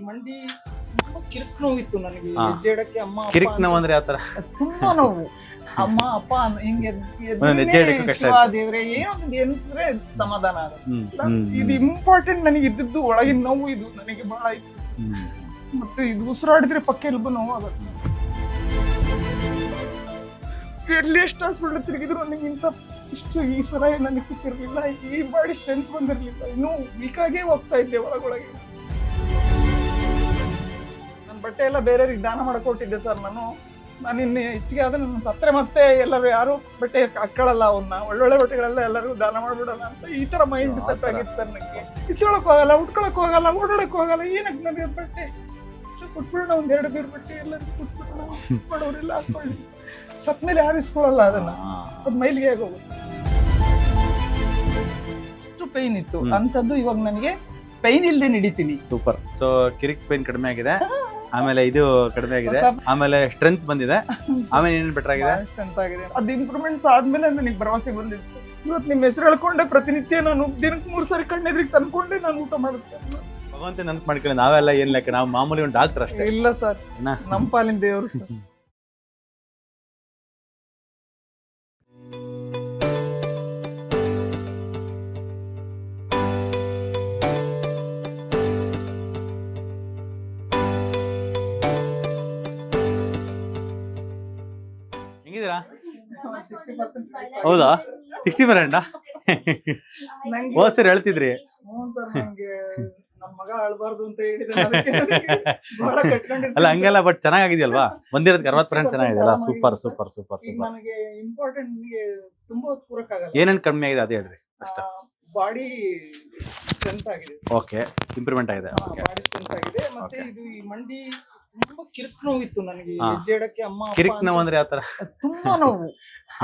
ಮಂಡಿ ತುಂಬಾ ಕಿರಿಕ್ ನೋವಿತ್ತು ನನಗೆ. ಹಾ. ಹೆಜ್ಜೆಡಕ್ಕೆ ಅಮ್ಮ ಅಪ್ಪ ಕಿರಿಕ್ ಅಂತ ನೋವು ಅಂದ್ರೆ ಯಾವ ತರ? ತುಂಬಾ ನೋವು. ಅಮ್ಮ ಅಪ್ಪ ಹಿಂಗೆ ಒಂದೊಂದು ಹೆಜ್ಜೆ ಇಡಕ್ಕೂ ಕಷ್ಟ ಶಿವ ದೇವ್ರೆ ಏನೋ ಒಂದು ಎನ್ಸಿದ್ರೆ ಸಮಾಧಾನ ಆಗುತ್ತೆ. ಇದು ಹ್ಮ್. ಇಂಪಾರ್ಟೆಂಟ್ ನನಗೆ ಇದ್ದದ್ದು ಒಳಗಿನ ನೋವು ಇದು ನನಗೆ ಬಹಳ ಇತ್ತು ಸರ್. ಹ್ಮ್. ಮತ್ತೆ ಇದು ಉಸಿರಾಡಿದ್ರೆ ಪಕ್ಕ ಎಲ್ಬು ನೋವು ಆಗುತ್ತೆ. ಎಲ್ಲಿ ಎಷ್ಟು ಹಾಸ್ಪಿಟಲ್ ತಿರುಗಿದ್ರು ನನಗೆ ಇಂಥ ಇಷ್ಟು ಈ ಸಲ ನನಗೆ ಸಿಕ್ಕಿರ್ಲಿಲ್ಲ, ಈ ಬಾಡಿ ಸ್ಟ್ರೆಂತ್ ಬಂದಿರ್ಲಿಲ್ಲ, ಇನ್ನೂ ವೀಕ್ ಆಗೇ ಹೋಗ್ತಾ ಇದ್ದೆ ಒಳಗೊಳಗೆ. ನನ್ನ ಬಟ್ಟೆ ಎಲ್ಲ ಬೇರೆಯವ್ರಿಗೆ ದಾನ ಮಾಡಕೊಟ್ಟಿದ್ದೆ ಸರ್. ನಾನು ಇನ್ನು ಹೆಚ್ಚಿಗೆ ಆದ್ರೆ ನನ್ನ ಸತ್ತರೆ ಮತ್ತೆ ಎಲ್ಲರೂ ಯಾರು ಬಟ್ಟೆ ಹಾಕೊಳ್ಳಲ್ಲ, ಅವನ್ನ ಒಳ್ಳೊಳ್ಳೆ ಬಟ್ಟೆಗಳೆಲ್ಲ ಎಲ್ಲರಿಗೂ ದಾನ ಮಾಡ್ಬಿಡೋಣ ಅಂತ ಈ ತರ ಮೈಂಡ್ ಸೆಟ್ ಆಗಿತ್ತು ಸರ್ ನನಗೆ. ಇತ್ಕೊಳಕ್ ಹೋಗಲ್ಲ, ಉಟ್ಕೊಳಕ್ ಹೋಗಲ್ಲ, ಓಡಾಡಕ್ ಹೋಗಲ್ಲ, ಏನಕ್ಕೆ ನನಗೆ ಬಟ್ಟೆ ಕೊಟ್ಬಿಡೋಣ, ಒಂದ್ 2 ಬಟ್ಟೆ ಎಲ್ಲರಿಗೂ ಕೊಟ್ಬಿಡೋಣ, ಮಾಡೋರೆಲ್ಲ ಹಾಕೊಳ್ಳಿ, ಸತ್ ಮೇಲೆ ಯಾರಿಸ್ಕೊಳ್ಳಲ್ಲ ಅದನ್ನ, ಅದ್ ಮೈಲಿಗೆ ಆಗೋಗುತ್ತೆ. ಅಷ್ಟು ಪೈನ್ ಇತ್ತು ಅಂತದ್ದು ಇವಾಗ ನನಗೆ ಪೈನ್ ಇಲ್ದೆ ನಡೀತೀನಿ. ಸೂಪರ್. ಸೊ ಕಿರಿಕ್ ಪೈನ್ ಕಡಿಮೆ ಆಗಿದೆ, ಆಮೇಲೆ ಇದು ಕಡಿಮೆ ಆಗಿದೆ, ಆಮೇಲೆ ಸ್ಟ್ರೆಂತ್ ಬಂದಿದೆ, ಆಮೇಲೆ ಏನೇನು ಬೆಟರ್ ಆಗಿದೆ? ಸ್ಟ್ರೆಂತ್ ಆಗಿದೆ. ಅದು ಇಂಪ್ರೂವ್ಮೆಂಟ್ಸ್ ಆದ್ಮೇಲೆ ನನಗೆ ಭರವಸೆ ಬಂದಿದೆ ಸರ್. ಇವತ್ತು ನಿಮ್ಮ ಹೆಸರು ಹೇಳ್ಕೊಂಡೆ ಪ್ರತಿನಿತ್ಯ ನಾನು ದಿನಕ್ಕೆ 3 ಸಾರಿ ಕಣ್ಣೆದ್ರಿಗೆ ತಂದ್ಕೊಂಡೆ ನಾನು ಊಟ ಮಾಡುತ್ತೆ ಸರ್. ಭಗವಂತ ನೆನಪು ಮಾಡ್ಕೊಳ್ಳಿ, ನಾವೆಲ್ಲ ಏನ್ ಲೆಕ್ಕ, ನಾವು ಮಾಮೂಲಿ ಒಂದು ಡಾಕ್ಟರ್ ಅಷ್ಟೇ. ಇಲ್ಲ ಸರ್, ನಮ್ಮ ಪಾಲಿನ ದೇವರು ಸರ್. ಹೆಂಗಿದ್ದೀರಾ? 60% ಹೌದಾ? 60% ನಂಗೆ ಹೋದ್ ಸರಿ ಹೇಳ್ತಿದ್ರಿ. ಹ್ಞೂ ಸರ್, ನಂಗೆ ನಮ್ಮ ಮಗ ಅಳ್ಬಾರ್ದು ಅಂತ ಹೇಳಿದ್ರೆ ಅದಕ್ಕೆ ನನಗೆ ಬಹಳ ಕಟ್ಕೊಂಡಿರ್ತೀನಿ ಅಲ್ಲ ಹಂಗೆಲ್ಲ, ಸರ್. ಬಟ್ ಚೆನ್ನಾಗಿದೆಯಲ್ವಾ? ಬಂದಿರೋದಕ್ಕೆ 60% ಚೆನ್ನಾಗಿದೆಯಲ್ಲ. ಸೂಪರ್ ಸೂಪರ್ ಸೂಪರ್ ಈಗ ಸೂಪರ್. ನನಗೆ ಇಂಪಾರ್ಟೆಂಟ್ ನನಗೆ ತುಂಬಾ ಹೊತ್ತು ಕೂರಕ್ಕಾಗಲ್ಲ. ಏನೇನು ಕಡಿಮೆ ಆಗಿದೆ ಅದೇ ಹೇಳ್ರಿ ಅಷ್ಟ. ಬಾಡಿ ಸ್ಟ್ರೆಂತ್ ಆಗಿದೆ. ಓಕೆ, ಇಂಪ್ರೂವ್ಮೆಂಟ್ ಆಗಿದೆ. ಓಕೆ, ಬಾಡಿ ಸ್ಟ್ರೆಂತ್ ಆಗಿದೆ. ಮತ್ತೆ Okay. ಇದು ಈ ಮಂಡಿ ತುಂಬಾ ಕಿರಿಕ್ ನೋವಿತ್ತು ನನಗೆ. ಹಾ. ಹೆಜ್ಜೆಡಕ್ಕೆ ಅಮ್ಮ ಅಪ್ಪ ಕಿರಿಕ್ ಅಂತ ನೋವು ಅಂದ್ರೆ ಯಾವ ತರ? ತುಂಬಾ ನೋವು.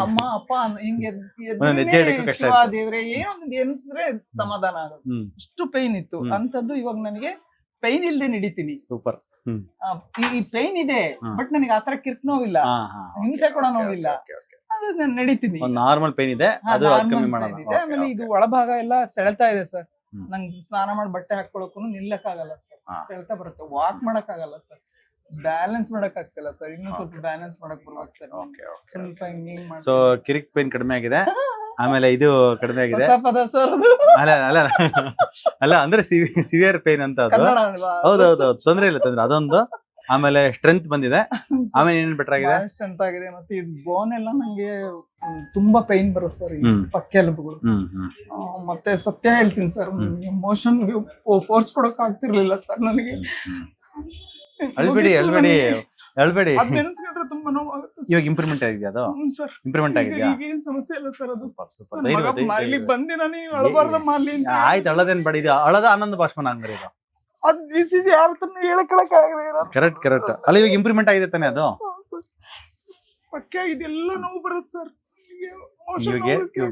ಅಮ್ಮ ಅಪ್ಪ ಹಿಂಗೆ ಒಂದೊಂದು ಹೆಜ್ಜೆ ಇಡಕ್ಕೂ ಕಷ್ಟ ಶಿವ ಆಯ್ತು. ದೇವ್ರೆ ಏನೋ ಒಂದು ಎನ್ಸಿದ್ರೆ ಸಮಾಧಾನ ಆಗುತ್ತೆ. ಹ್ಮ್. ಅಷ್ಟು ಪೈನ್ ಇತ್ತು ಹ್ಮ್. ಅಂತದ್ದು ಇವಾಗ ನನಗೆ ಪೈನ್ ಇಲ್ದೆ ನಡೀತೀನಿ. ಸೂಪರ್. ಹ್ಮ್. ಈ ಪೈನ್ ಇದೆ, ಹ್ಮ್. ಬಟ್ ನನಗೆ ಆತರ ಕಿರಿಕ್ ನೋವಿಲ್ಲ, ಹಾ, ಹಾ, ಹಿಂಸೆ ಕೂಡ ನೋವಿಲ್ಲ. ಅದು ನಾನು ನಡೀತೀನಿ. ಒಂದು ನಾರ್ಮಲ್ ಪೈನ್ ಇದೆ, ಅದು Normal ಕಮ್ಮಿ pain ಮಾಡೋಣ. ಇದೆ. ಆಮೇಲೆ ಇದು ಒಳಭಾಗ ಎಲ್ಲ ಸೆಳೆತಾ ಇದೆ ಸರ್. ಹ್ಮ್. ನಂಗೆ ಸ್ನಾನ ಮಾಡಿ ಬಟ್ಟೆ ಹಾಕೊಳಕ್ಕೂ ನಿಲ್ಲಕ್ಕಾಗಲ್ಲ ಸರ್. ಹಾ. ಸೆಳೆತ ಬರುತ್ತೆ, ವಾಕ್ ಮಾಡಕ್ ಆಗಲ್ಲ ಸರ್, ಬ್ಯಾಲೆನ್ಸ್ ಮಾಡಕ್ ಆಗ್ತಿಲ್ಲ ಸರ್. ಇನ್ನೂ ಸ್ವಲ್ಪ ಬ್ಯಾಲೆನ್ಸ್ ಮಾಡಕ್ ಬರ್ಬೇಕು ಸರ್. ಸ್ವಲ್ಪ ಹಿಂಗ್ ಮಾಡಿ. ಸೊ ಕಿರಿಕ್ ಪೈನ್ ಕಡಿಮೆ ಆಗಿದೆ, ಆಮೇಲೆ ಇದು ಕಡಿಮೆ ಆಗಿದೆ. ಹೊಸ ಪದ ಸರ್ ಅದು. ಅಲ್ಲ ಅಲ್ಲ ಅಲ್ಲ, ಅಂದ್ರೆ ಸಿವಿಯರ್ ಪೈನ್ ಅಂತ ಅದು. ಕನ್ನಡ ಅಲ್ವಾ? ಹೌದೌದು, ತೊಂದ್ರೆ ಇಲ್ಲ ತೊಂದ್ರೆ. ಅದೊಂದು, ಆಮೇಲೆ ಸ್ಟ್ರೆಂತ್ ಬಂದಿದೆ, ಆಮೇಲೆ ಏನೇನು ಬೆಟರ್ ಆಗಿದೆ? ಸ್ಟ್ರೆಂತ್ ಆಗಿದೆ. ಮತ್ತೆ ಇದು ಬೋನ್ ಎಲ್ಲ ನಂಗೆ ತುಂಬಾ ಪೈನ್ ಬರುತ್ತೆ ಸರ್, ಈ ಹ್ಮ್. ಪಕ್ಕೆಲುಬುಗಳು. ಮತ್ತೆ ಸತ್ಯ ಹೇಳ್ತೀನಿ ಸರ್, ಎಮೋಷನ್ ಫೋರ್ಸ್ ಕೊಡಕ್ ಆಗ್ತಿರ್ಲಿಲ್ಲ ಸರ್ ನನಗೆ. ಅಳ್ಬೇಡಿ ಅಳ್ಬೇಡಿ ಅಳ್ಬೇಡಿ. ಅದ್ ನೆನ್ಸ್ಕೊಂಡ್ರೆ ತುಂಬಾ ನೋವಾಗುತ್ತೆ ಸರ್. ಇವಾಗ ಇಂಪ್ರೂವ್ಮೆಂಟ್ ಆಗಿದೆಯಾ? ಅದು ಹ್ಮ್ ಸರ್, ಇಂಪ್ರೂವ್ಮೆಂಟ್ ಆಗಿದೆಯಾ? ಈಗ ಏನ್ ಸಮಸ್ಯೆ ಇಲ್ಲ ಸರ್. ಅದು ಸೂಪರ್ ಸೂಪರ್. ನನ್ ಮಗ ಇಲ್ಲಿ ಬಂದಿನ ನೀವು ಅಳಬಾರ್ದಮ್ಮ ಅಲ್ಲಿ ಅಂತ. ಆಯ್ತು, ಅಳದೇನ್ ಬೇಡ, ಇದು ಅಳದ ಆನಂದ ಭಾಷಣ ಹಂಗಾರೆ ಇದು. ಅದ್ ಡಿಸೀಸ್ ಯಾರ ತನ ಹೇಳಕ್ ಆಗದೆ ಇರೋದು. Correct correct. ಅಲ್ಲ ಇವಾಗ ಇಂಪ್ರೂವ್ಮೆಂಟ್ ಆಗಿದೆ ತಾನೆ ಅದು? ಪಕ್ಕ ಇದೆಲ್ಲ ನೋವು ಬರುತ್ತೆ ಸರ್. ಇವಾಗ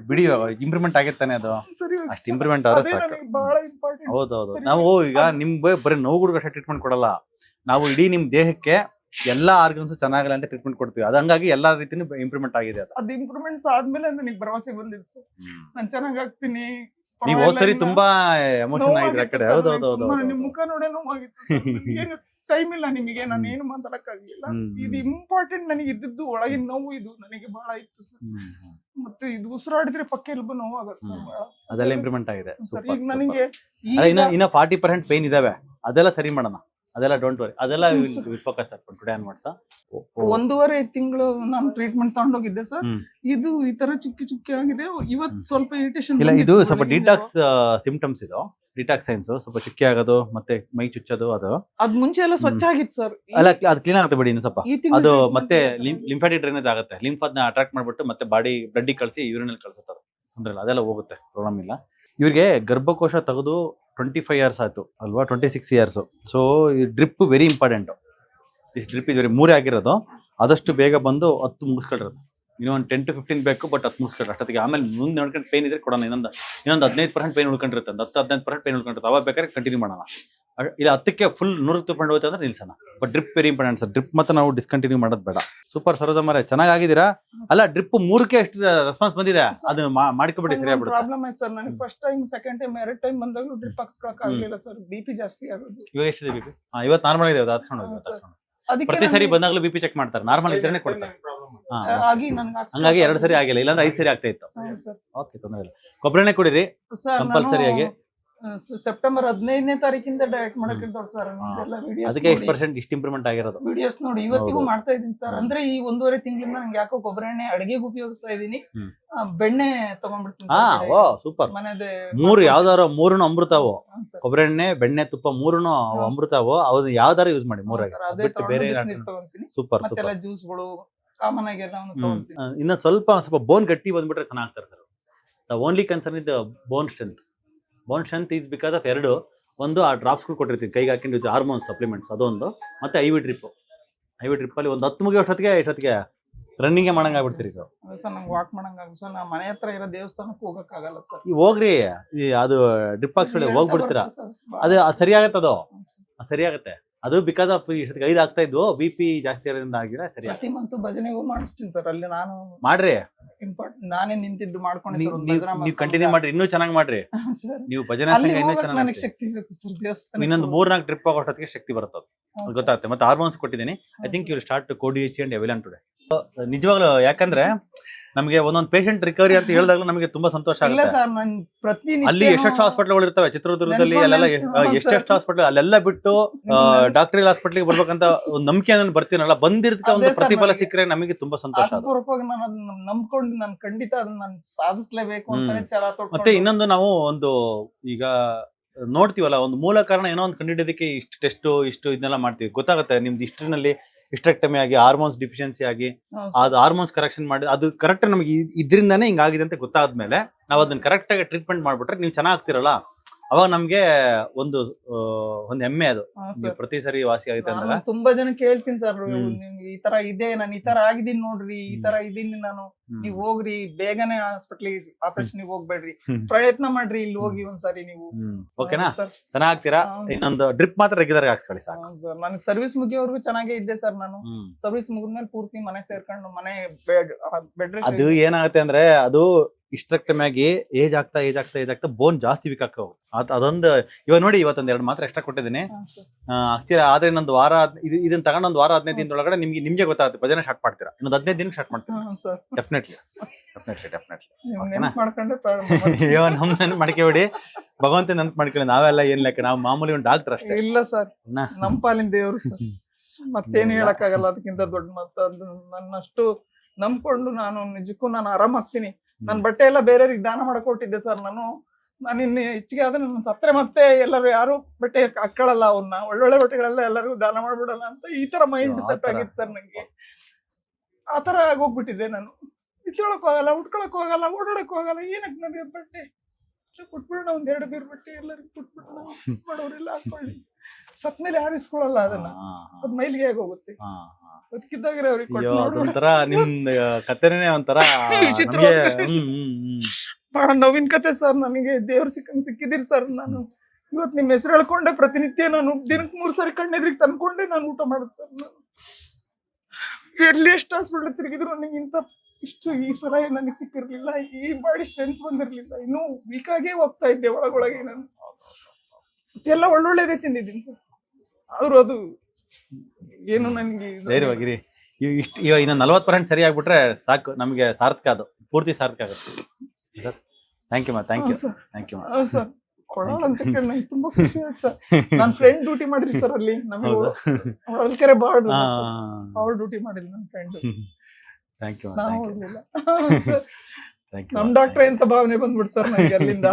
ಬಿಡಿ, ಇಂಪ್ರೂವ್ಮೆಂಟ್ ಆಗೈತೆ ತಾನೆ ಅದು? ಅಷ್ಟು ಇಂಪ್ರೂವ್ಮೆಂಟ್ ಆದ್ರೆ ಸಾಕು. ಬಹಳ ಇಂಪಾರ್ಟೆಂಟ್. ಹೌದೌದು. ನಾವು ಈಗ ನಿಮ್ಗೆ ಬರೀ ನೋವುಗಳಿಗೆ ಟ್ರೀಟ್ಮೆಂಟ್ ಕೊಡಲ್ಲ, ನಾವು ಇಡೀ ನಿಮ್ ದೇಹಕ್ಕೆ ಎಲ್ಲಾ ಆರ್ಗನ್ಸ್ ಚೆನ್ನಾಗಲ್ಲ ಅಂತ ಟ್ರೀಟ್ಮೆಂಟ್ ಕೊಡ್ತೀವಿ. ಅದು ಹಂಗಾಗಿ ಎಲ್ಲಾ ರೀತಿನೂ ಇಂಪ್ರೂವ್ಮೆಂಟ್ ಆಗಿದೆ ಅದು. ಅದ್ ಇಂಪ್ರೂವ್ಮೆಂಟ್ಸ್ ಆದ್ಮೇಲೆ ನನಗೆ ಭರವಸೆ ಬಂದಿದೆ ಸರ್. ನಾನ್ ಚೆನ್ನಾಗ್ ಆಗ್ತೀನಿ. ನೀವು ಹೋದ್ ಸರಿ ತುಂಬಾ ಎಮೋಷನ್ ಆಗಿದ್ರೆ ಆ ಕಡೆ. ಹೌದೌದು. ನಿಮ್ ಮುಖ ನೋಡೇ ನೋವಾಗಿತ್ತು. ಏನು ಟೈಮ್ ಇಲ್ಲ ನಿಮಗೆ, ನಾನು ಏನು ಮಾತಾಡಕ್ ಆಗ್ಲಿಲ್ಲ. ಇದು ಇಂಪಾರ್ಟೆಂಟ್ ನನಗೆ ಇದ್ದದ್ದು ಒಳಗಿನ ನೋವು ಇದು ನನಗೆ ಬಹಳ ಇತ್ತು ಸರ್. ಮತ್ತೆ ಇದು ಉಸಿರಾಡಿದ್ರೆ ಪಕ್ಕ ಎಲ್ಬು ನೋವು ಆಗುತ್ತೆ ಸರ್. ಅದೆಲ್ಲ ಇಂಪ್ರೂವ್ಮೆಂಟ್ ಆಗಿದೆ. ಸರ್ ಈಗ ನನಗೆ ಇನ್ನ 40% ಪೇನ್ ಇದಾವೆ, ಅದೆಲ್ಲ ಸರಿ ಮಾಡೋಣ. ಅದೆಲ್ಲ ಡೋಂಟ್ ವರಿ, ಅದೆಲ್ಲ ಫೋಕಸ್ ಹಾಕೊಂಡು ಟುಡೇ ಆನ್ವರ್ಡ್ಸ್. 1.5 ತಿಂಗಳು ನಾನು ಟ್ರೀಟ್ಮೆಂಟ್ ತಗೊಂಡೋಗಿದ್ದೆ ಸರ್. ಇದು ಈ ತರ ಚುಕ್ಕಿ ಆಗಿದೆ. ಇವತ್ತು ಸ್ವಲ್ಪ ಇರಿಟೇಷನ್ ಇಲ್ಲ, ಇದು ಸ್ವಲ್ಪ ಡಿಟಾಕ್ಸ್ ಸಿಂಪ್ಟಮ್ಸ್. ಇದು ಡಿಟಾಕ್ಸ್ ಸೈನ್ಸ್. ಸ್ವಲ್ಪ ಚುಕ್ಕಿ ಆಗೋದು, ಮತ್ತೆ ಮೈ ಚುಚ್ಚೋದು, ಅದು ಅದ್ ಮುಂಚೆ ಎಲ್ಲ ಸ್ವಚ್ಛ ಆಗಿತ್ತು ಸರ್. ಅಲ್ಲ, ಅದು ಕ್ಲೀನ್ ಆಗುತ್ತೆ ಬಿಡಿ ಇನ್ನು ಸ್ವಲ್ಪ. ಅದು ಮತ್ತೆ ಲಿಂಫಾಟಿಕ್ ಡ್ರೈನೇಜ್ ಆಗುತ್ತೆ. ಲಿಂಫ್ ಅದನ್ನ ಅಟ್ರಾಕ್ಟ್ ಮಾಡ್ಬಿಟ್ಟು ಮತ್ತೆ ಬಾಡಿ ಬ್ಲಡ್ ಕಳಿಸಿ ಯೂರಿನಲ್ಲಿ ಕಳ್ಸುತ್ತೆ. ತೊಂದ್ರೆ ಇಲ್ಲ, ಅದೆಲ್ಲ ಹೋಗುತ್ತೆ, ಪ್ರಾಬ್ಲಮ್ ಇಲ್ಲ. ಇವ್ರಿಗೆ ಗರ್ಭಕೋಶ ತೆಗೆದು 25 years ಆಯ್ತು ಅಲ್ವಾ? 26 years. ಸೊ ಈ drip very important. Is drip ಇದು 3 ಆಗಿರೋದು. ಆದಷ್ಟು ಬೇಗ ಬಂದು 10 ಮುಗಿಸ್ಕೊಳ್ರಿ. ಇನ್ನೊಂದು 10 to 15 ಬೇಕು, ಬಟ್ 10 ಮುಗಿಸ್ಕೊಳ್ರಿ ಅಷ್ಟೊತ್ತಿಗೆ. ಆಮೇಲೆ ಮುಂದೆ ನೋಡ್ಕೊಂಡು ಪೇನ್ ಇದ್ರೆ ಕೊಡೋಣ. ಇನ್ನೊಂದು 15% ಪೇನ್ ಉಳ್ಕೊಂಡಿರುತ್ತೆ, 10-15% ಪೇನ್ ಉಳ್ಕೊಂಡಿರುತ್ತೆ. ಅವಾಗ ಬೇಕಾದ್ರೆ ಕಂಟಿನ್ಯೂ ಮಾಡೋಣ. ಇಲ್ಲ 10ಕ್ಕೆ ಫುಲ್ 100 ತಗೊಂಡು ಹೋಯ್ತು ಅಂದ್ರೆ ನಿಲ್ಸೋಣ. But drip very important sir. Drip ಮತ್ತೆ ನಾವು ಡಿಸ್ಕಂಟಿನ್ಯೂ ಮಾಡೋದು ಬೇಡ. ಸೂಪರ್ ಸರೋಜಮ್ಮರೆ, ಚೆನ್ನಾಗಿದ್ದೀರಾ? ಅಲ್ಲ, ಡ್ರಿಪ್ 3ಕ್ಕೆ ಎಷ್ಟು ರೆಸ್ಪಾನ್ಸ್ ಬಂದಿದೆ, ಅದು ಮಾಡ್ಕೊಬಿಡಿ, ಸರಿಯಾಗ್ಬಿಡುತ್ತೆ. ಪ್ರಾಬ್ಲಮ್ ಆಯ್ತು ಸರ್ ನನಗೆ. First time, second time, 2 time ಬಂದಾಗಲೂ ಡ್ರಿಪ್ ಹಾಕ್ಸ್ಕೊಳಕ್ ಆಗ್ಲಿಲ್ಲ ಸರ್. BP ಜಾಸ್ತಿ ಆಗೋದು. ಇವಾಗ ಎಷ್ಟಿದೆ BP? ಇವತ್ತು ನಾರ್ಮಲ್ ಇದೆ, ಅದಕ್ಕೆ ಪ್ರತಿ ಸರಿ ಬಂದಾಗಲೂ BP ಚೆಕ್ ಮಾಡ್ತಾರೆ, ನಾರ್ಮಲ್ ಇದ್ರೇನೆ ಕೊಡ್ತಾರೆ. ಹಂಗಾಗಿ 2 ಸರಿ ಆಗಿಲ್ಲ, ಇಲ್ಲಾಂದ್ರೆ 5 ಸರಿ ಆಗ್ತಾ ಇತ್ತು. ಓಕೆ, ತೊಂದರೆ ಇಲ್ಲ. ಕೊಬ್ಬರಿ ಎಣ್ಣೆ ಕುಡಿರಿ ಕಂಪಲ್ಸರಿಯಾಗಿ. ಸೆಪ್ಟೆಂಬರ್ 15ನೇ ತಾರೀಕಿಂದ ಡಯಟ್ ಮಾಡಕ್ ಇರ್ತಾವ ಸರ್. ಅದಕ್ಕೆ ಎಷ್ಟು ಪರ್ಸೆಂಟ್ ಇಷ್ಟು ಇಂಪ್ರೂವ್ಮೆಂಟ್ ಆಗಿರೋದು. ವಿಡಿಯೋಸ್ ನೋಡಿ ಇವತ್ತಿಗೂ ಮಾಡ್ತಾ ಇದೀನಿ ಸರ್. ಅಂದ್ರೆ ಈ 1.5 ತಿಂಗಳಿಂದ ನಂಗೆ ಯಾಕೋ ಕೊಬ್ಬರಿ ಎಣ್ಣೆ ಅಡಿಗೆಗೆ ಉಪಯೋಗಿಸ್ತಾ ಇದೀನಿ. ಬೆಣ್ಣೆ ತಗೊಂಡ್ಬಿಡ್ತೀನಿ. ಓ ಸೂಪರ್. ಮನೆದೇ 3 ಯಾವ್ದಾರು 3 ಅಮೃತವು, ಕೊಬ್ಬರಿ ಎಣ್ಣೆ, ಬೆಣ್ಣೆ, ತುಪ್ಪ 3 ಅಮೃತವು. ಅವ್ರು ಯಾವ್ದಾರು ಯೂಸ್ ಮಾಡಿ, 3 ಬೇರೆ. Super super. ಜ್ಯೂಸ್ಗಳು ಕಾಮನ್ ಆಗಿ ಎಲ್ಲ ತಗೊಂತೀನಿ. ಇನ್ನ ಸ್ವಲ್ಪ ಬೋನ್ ಗಟ್ಟಿ ಬಂದ್ಬಿಟ್ರೆ ಚೆನ್ನಾಗ್ತಾರೆ sir. The only concern is bone strength. Bone strength is because of 2. ಒಂದು ಆ ಡ್ರಾಪ್ಸ್ಗಳು ಕೊಟ್ಟಿರ್ತೀವಿ ಕೈಗೆ ಹಾಕೊಂಡು, ಹಾರ್ಮೋನ್ ಸಪ್ಲಿಮೆಂಟ್ಸ್ ಅದೊಂದು, ಮತ್ತೆ IV ಡ್ರಿಪ್. IV ಡ್ರಿಪ್ ಅಲ್ಲಿ ಒಂದು 10 ಮುಗಿಯೋಷ್ಟೊತ್ತಿಗೆ ರನ್ನಿಂಗ್ ಮಾಡಂಗ್ ಆಗ್ಬಿಡ್ತೀರಿ ಸರ್. ನಂಗೆ ವಾಕ್ ಮಾಡಂಗ ಸರ್. ನಾ ಮನೆ ಹತ್ರ ಇರೋ ದೇವಸ್ಥಾನಕ್ಕೆ ಹೋಗಕ್ಕಾಗಲ್ಲ ಸರ್. ಹೋಗ್ರಿ, ಅದು ಡ್ರಿಪ್ ಹಾಕ್ಸ್ಕೊಳ್ಳಿ, ಹೋಗ್ಬಿಡ್ತೀರಾ. ಅದು ಸರಿಯಾಗತ್ತೆ, ಅದು ಸರಿಯಾಗತ್ತೆ. ಅದು ಬಿಕಾಸ್ ಆಫ್ ಇಷ್ಟೊತ್ತಿಗೆ 5 ಆಗ್ತಾ ಇದ್ವು, BP ಜಾಸ್ತಿ ಇರೋದ್ರಿಂದ ಆಗಿಲ್ಲ. ಸರಿ, ಪ್ರತಿ ಮಂತ್ ಭಜನೆಗೂ ಮಾಡಿಸ್ತೀನಿ ಸರ್. ಅಲ್ಲಿ ನಾನು ಮಾಡ್ರಿ, ಇಂಪಾರ್ಟೆಂಟ್ ನಾನೇ ನಿಂತಿದ್ದು ಮಾಡ್ಕೊಂಡು ನೀವು ಕಂಟಿನ್ಯೂ ಮಾಡ್ರಿ, ಇನ್ನೂ ಚೆನ್ನಾಗಿ ಮಾಡ್ರಿ. ನೀವು ಭಜನೆ ಇನ್ನೂ ಚೆನ್ನಾಗಿ ಶಕ್ತಿ ಬೇಕು ಸರ್. ದೇವಸ್ಥಾನ ಇನ್ನೊಂದು 3-4 ಟ್ರಿಪ್ ಆಗೋಷ್ಟೊತ್ತಿಗೆ ಶಕ್ತಿ ಬರುತ್ತೆ, ಅದು ಗೊತ್ತಾಗುತ್ತೆ. ಮತ್ತೆ ಹಾರ್ಮೋನ್ಸ್ ಕೊಟ್ಟಿದ್ದೀನಿ. I think you start CoDHA and Evelon today. ನಿಜವಾಗ್ಲೂ, ಯಾಕಂದ್ರೆ ನಮಗೆ ಒಂದೊಂದು ಪೇಷಂಟ್ ರಿಕವರಿ ಅಂತ ಹೇಳಿದಾಗಲೂ ನಮಗೆ ತುಂಬಾ ಸಂತೋಷ ಆಗುತ್ತೆ. ಅಲ್ಲಿ ಎಷ್ಟೆಷ್ಟು ಹಾಸ್ಪಿಟಲ್ಗಳು ಇರ್ತವೆ ಚಿತ್ರದುರ್ಗದಲ್ಲಿ, ಅಲ್ಲೆಲ್ಲ ಎಷ್ಟೆಷ್ಟು ಹಾಸ್ಪಿಟಲ್, ಅಲ್ಲೆಲ್ಲ ಬಿಟ್ಟು ಡಾಕ್ಟರ್ ಹಾಸ್ಪಿಟಲ್ಗೆ ಬರ್ಬೇಕಂತ ಒಂದು ನಂಬಿಕೆ ನಾನು ಬರ್ತೀನಲ್ಲ, ಬಂದಿರದಕ್ಕೆ ಒಂದು ಪ್ರತಿಫಲ ಸಿಕ್ಕರೆ ನಮಗೆ ತುಂಬಾ ಸಂತೋಷ. ನಂಬ್ಕೊಂಡು ನಾನು ಖಂಡಿತ ಅದನ್ನ ನಾನು ಸಾಧಿಸ್ಲೇಬೇಕು ಅಂತ. ಮತ್ತೆ ಇನ್ನೊಂದು, ನಾವು ಒಂದು ಈಗ ನೋಡ್ತೀವಲ್ಲ, ಒಂದು ಮೂಲ ಕಾರಣ ಏನೋ ಒಂದು ಕಂಡಿಡಿಯೋದಕ್ಕೆ ಇಷ್ಟು ಟೆಸ್ಟ್ ಇಷ್ಟು ಇದನ್ನೆಲ್ಲ ಮಾಡ್ತೀವಿ. ಗೊತ್ತಾಗುತ್ತೆ ನಿಮ್ದು ಹಿಸ್ಟ್ರಿನಲ್ಲಿ ಹಿಸ್ಟೆಕ್ಟಮಿ ಆಗಿ, ಹಾರ್ಮೋನ್ಸ್ ಡಿಫಿಷಿಯನ್ಸಿ ಆಗಿ, ಅದು ಹಾರ್ಮೋನ್ಸ್ ಕರೆಕ್ಷನ್ ಮಾಡಿ, ಅದು ಕರೆಕ್ಟ್ ನಮಗೆ ಇದರಿಂದಾನೇ ಹಿಂಗಾಗಿದೆ ಅಂತ ಗೊತ್ತಾದ್ಮೇಲೆ ನಾವು ಅದನ್ನ ಕರೆಕ್ಟ್ ಆಗಿ ಟ್ರೀಟ್ಮೆಂಟ್ ಮಾಡ್ಬಿಟ್ರೆ ನೀವು ಚೆನ್ನಾಗ್ತಿರಲ್ಲ, ಅವಾಗ ನಮ್ಗೆ ಒಂದು ಹೆಮ್ಮೆ. ಅದು ಪ್ರತಿ ಸರಿ ವಾಸಿ ಆಗುತ್ತೆ ಅಂತ ತುಂಬಾ ಜನ ಕೇಳ್ತೀನಿ ಸರ್. ಈ ತರ ಇದೆ, ನಾನು ಈ ತರ ಆಗಿದ್ದೀನಿ ನೋಡ್ರಿ, ಈ ತರ ಇದೀನಿ ನಾನು, ನೀವ್ ಹೋಗ್ರಿ ಬೇಗನೆ ಹಾಸ್ಪಿಟ್ಲಿಗೆ, ಆಪರೇಷನ್ ಹೋಗ್ಬೇಡ್ರಿ, ಪ್ರಯತ್ನ ಮಾಡ್ರಿ, ಇಲ್ಲಿ ಹೋಗಿ ಒಂದ್ಸರಿ ನೀವು. ಓಕೆನಾ, ಚೆನ್ನಾಗ್ತೀರಾ. ಇನ್ನೊಂದು ಡ್ರಿಪ್ ಮಾತ್ರ ರೆಗ್ಯುಲರ್ ಹಾಕ್ಸ್ಕೊಳ್ಳಿ ಸಾಕು. ನನಗೆ ಸರ್ವಿಸ್ ಮುಗಿಯೋವರೆಗೂ ಚೆನ್ನಾಗೇ ಇದ್ದೆ ಸರ್. ನಾನು ಸರ್ವಿಸ್ ಮುಗಿದ್ಮೇಲೆ ಪೂರ್ತಿ ಮನೆ ಸೇರ್ಕೊಂಡು ಮನೆ ಬೆಡ್. ಅದು ಏನಾಗುತ್ತೆ ಅಂದ್ರೆ, ಅದು ಹಿಸ್ಟೆಕ್ಟಮಿ ಆಗಿ ಏಜ್ ಆಗ್ತಾ ಬೋನ್ ಜಾಸ್ತಿ ವೀಕ್ ಆಗ್ತಾ ಹೋಗುತ್ತೆ. ಅದೊಂದು ಇವಾಗ ನೋಡಿ, ಇವತ್ತೊಂದು 2 ಮಾತ್ರ ಎಕ್ಸ್ಟ್ರಾ ಕೊಟ್ಟಿದ್ದೀನಿ. ಆಗ್ತೀರಾ, ಆದ್ರೆ ಇನ್ನೊಂದು ವಾರ ಇದನ್ನ ತಗೊಂಡು 1 ವಾರ 15 ದಿನದೊಳಗಡೆ ನಿಮ್ಗೆ ಗೊತ್ತಾಗುತ್ತೆ, ಭಜನೆ ಸ್ಟಾರ್ಟ್ ಮಾಡ್ತೀರಾ. ಇನ್ನೊಂದು 15 ದಿನಕ್ಕೆ ಸ್ಟಾರ್ಟ್ ಮಾಡ್ತೀರಾ. ಡೆಫಿನೆಟ್ಲಿ. ನಮ್ ಮಾಡ್ಕೊಬಿಡಿ, ಭಗವಂತ ನೆನ್ಪು ಮಾಡ್ಕೊಳ್ಳಿ. ನಾವೆಲ್ಲ ಏನ್ ಲೆಕ್ಕ, ನಾವು ಮಾಮೂಲಿ ಒಂದು ಡಾಕ್ಟರ್ ಅಷ್ಟೇ. ಇಲ್ಲ ಸರ್, ನಮ್ ಪಾಲಿನ ದೇವ್ರು ಸರ್, ಮತ್ತೇನು ಹೇಳಕ್ಕಾಗಲ್ಲ. ಅದಕ್ಕಿಂತ ದೊಡ್ಡ ಮತ್ತದು ನನ್ನಷ್ಟು ನಂಬ್ಕೊಂಡು ನಾನು ನಿಜಕ್ಕೂ ನಾನು ಆರಾಮಾಗ್ತೀನಿ. ನನ್ ಬಟ್ಟೆ ಎಲ್ಲ ಬೇರೆಯವ್ರಿಗೆ ದಾನ ಮಾಡಕ್ ಹೊಟ್ಟಿದ್ದೆ ಸರ್. ನಾನು ಇನ್ನು ಹೆಚ್ಚಿಗೆ ಆದ್ರೆ ನನ್ನ ಸತ್ರೆ ಮತ್ತೆ ಎಲ್ಲರೂ ಯಾರು ಬಟ್ಟೆ ಹಾಕೊಳ್ಳಲ್ಲ, ಅವನ್ನ ಒಳ್ಳೊಳ್ಳೆ ಬಟ್ಟೆಗಳೆಲ್ಲ ಎಲ್ಲರಿಗೂ ದಾನ ಮಾಡ್ಬಿಡಲ್ಲ ಅಂತ ಈ ತರ ಮೈಂಡ್ ಸೆಟ್ ಆಗಿತ್ತು ಸರ್ ನಂಗೆ. ಆ ತರ ಆಗೋಗ್ಬಿಟ್ಟಿದ್ದೆ ನಾನು. ನಿಂತ್ಕೊಳಕ್ ಹೋಗಲ್ಲ, ಉಟ್ಕೊಳಕ್ ಹೋಗಲ್ಲ, ಓಡಾಡಕ್ ಹೋಗಲ್ಲ. ಏನಕ್ಕೆ ನನಗೆ ಬಟ್ಟೆ ಕೊಟ್ಬಿಡೋಣ, 1-2 ಬೀರ್ ಬಟ್ಟೆ ಎಲ್ಲರಿಗೂ ಕೊಟ್ಬಿಡೋಣ, ಮಾಡೋರೆಲ್ಲ ಹಾಕೊಳ್ಳಿ. ಸತ್ಮೇಲೆ ಹಾರಿಸ್ಕೊಳಲ್ಲ ಅದನ್ನ, ಅದ್ ಮೈಲಿಗೆ ಆಗೋಗುತ್ತೆ. ಬದುಕಿದ್ದಾಗ್ರೆ ಅವ್ರಿಗೆ ಒಂಥರ ನಿಮ್ ಕಥೆನೇ ಒಂಥರ ಬಹಳ ನೋವಿನ ಕತೆ ಸರ್. ನನಗೆ ದೇವ್ರು ಸಿಕ್ಕಿದಿರಿ ಸರ್. ನಾನು ಇವತ್ತು ನಿಮ್ ಹೆಸರು ಹೇಳ್ಕೊಂಡೆ, ಪ್ರತಿನಿತ್ಯ ನಾನು ದಿನಕ್ಕೆ 3 ಸರಿ ಕಣ್ಣೆದ್ರಿಗೆ ತಂದ್ಕೊಂಡೆ ನಾನು ಊಟ ಮಾಡುದು ಸರ್. ನಾನು ಎಲ್ಲಿ ಎಷ್ಟು ಹಾಸ್ಪಿಟ್ಲ್ ತಿರುಗಿದ್ರು ನನಗೆ ಇಷ್ಟು ಈ ಸಲ ನನಗೆ ಸಿಕ್ಕಿರ್ಲಿಲ್ಲ. ಈ ಬಾಡಿ ಸ್ಟ್ರೆಂತ್ ಬಂದಿರ್ಲಿಲ್ಲ. ಇನ್ನೂ ವೀಕ್ ಆಗೇ ಹೋಗ್ತಾ ಇದ್ದೆ ಒಳಗೊಳಗೆ. ನಾನು ಎಲ್ಲ ಒಳ್ಳೊಳ್ಳೇದೇ ತಿಂದಿದ್ದೀನಿ ಸರ್. ಆದ್ರೂ ಅದು ಏನು ನನಗೆ ಧೈರ್ಯವಾಗಿರಿ. ಇವಾಗ ಇನ್ನೊಂದು 40% ಸರಿ ಆಗ್ಬಿಟ್ರೆ ಸಾಕು, ನಮಗೆ ಸಾರ್ಥಕ, ಅದು ಪೂರ್ತಿ ಸಾರ್ಥಕ ಆಗುತ್ತೆ. Thank you thank you sir. ಕೊಡೋಣ ಅಂತ ಕೇಳಿ ನಂಗೆ ತುಂಬಾ ಖುಷಿ ಆಯ್ತು ಸರ್. ನನ್ನ ಫ್ರೆಂಡ್ ಡ್ಯೂಟಿ ಮಾಡಿದ್ರಿ ಸರ್ ಅಲ್ಲಿ, ನಮಗೆ ಹೊಳಲ್ಕೆರೆ ಬಾರ್ಡ್ ಅವ್ರು ಡ್ಯೂಟಿ ಮಾಡಿದ್ರು ನನ್ನ ಫ್ರೆಂಡ್. Thank you. ನಾವು ಹೋಗ್ಲಿಲ್ಲ ಸರ್. ನಮ್ ಡಾಕ್ಟ್ರೆ ಅಂತ ಭಾವನೆ ಬಂದ್ಬಿಡ್ತು ಸರ್ ನಂಗೆ ಅಲ್ಲಿಂದ.